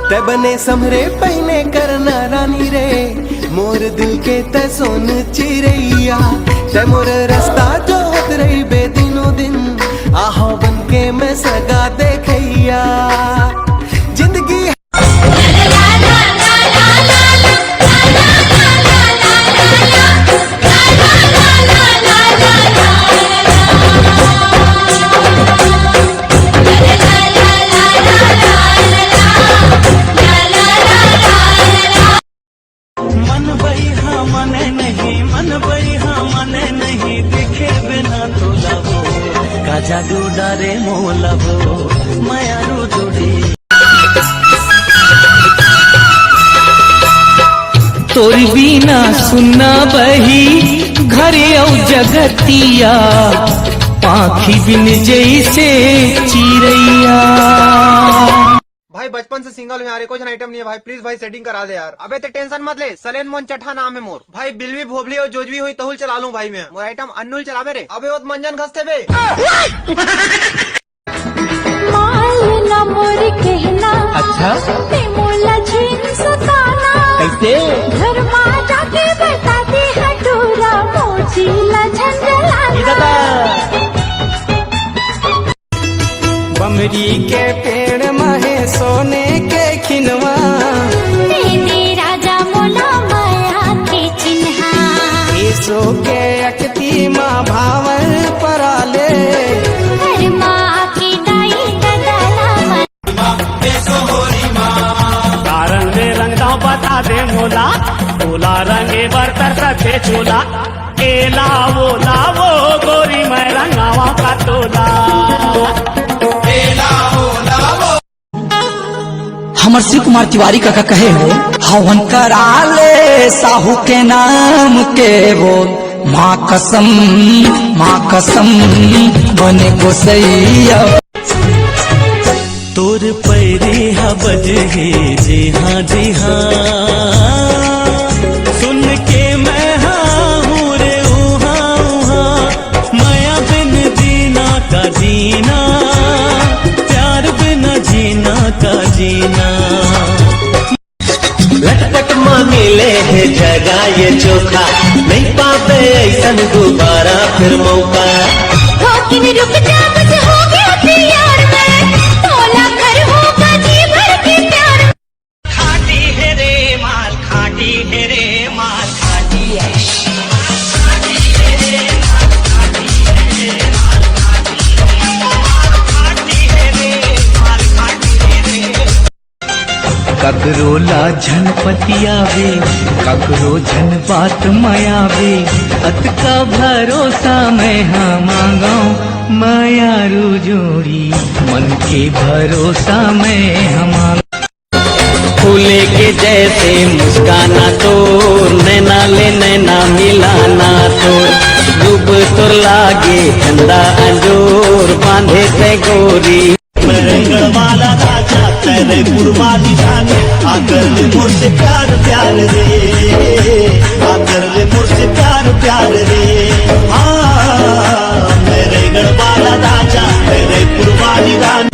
ते बने समरे पहने करना रानी रे, मोर दिल के ते सोन चिरैया। ते मोर रास्ता जो होत रही बेदिनो दिन, आहो बन के मैं सगा देखैया। जिंदगी जादू डारे मोलबो मायारू जोड़ी। तोरी बिना सुनना बही घरे औ जगतिया, पाखी बिन जैसे चिरैया। भाई बचपन से सिंगल हूँ यार, कोई आइटम नहीं है भाई, प्लीज भाई सेटिंग करा दे यार। अबे तो टेंशन मत ले, सलेन मोन चट्ठा नाम है मोर। भाई बिल भी भोबली और जोजवी हुई तहुल चला लूं भाई मैं। मोर आइटम अन्नुल चला रे। अबे वो मंजन घसते बे। मालना मोर कहना अच्छा मोला झीन सताना, कैसे घर माँ जाके बताते हटूरा मोचीला झंझलाना। बमरी के पेड़ महे सोने के खिनवा, दे राजा मोला माया के चिन्हा। सो के अकती माँ भावर पराले, घर माँ की दाई ददला कारण में रंगदा बता दे मोला, बोला रंगे बरतर सचे चोला। एला वो गोरी मैं रंगावा का तोला। हमर शिव कुमार तिवारी का कहे हो, हवन कराले साहू के नाम के बोल। माँ कसम बने गोसैया। तोर पैरे हा बजहे जी हाँ जी हाँ, सुन के मैं हाँ हूँ रे ऊहाँ। माया बिन जीना का जीना, प्यार बिन जीना का जीना। लटपट माँ मिले है जगह ये चोखा, नहीं पावे ऐसन दोबारा फिर मौका। रुक जा बस हो गया प्यार में, तोला कर होगा जी भर के प्यार। खाटी है रे माल, खाटी है रे माल, खाटी है। ककरो लाझन पतियावे, ककरो झन बात मायावे। अत का भरोसा मैं हाँ मांगाऊं मायारू जोड़ी, मन के भरोसा मैं हम। फूले के जैसे मुस्काना तो, नैना ले नैना मिलाना तो। डूब तुर लागे ठंडा अंजोर, बांधे से गोरी। वाला राजा तेरे पुरवाली जान, आकर ले मुझसे प्यार प्यार रे, आकर ले मुझसे प्यार प्यार रे। हाँ मेरे गढ़वाला राजा तेरे पुरवाली जान,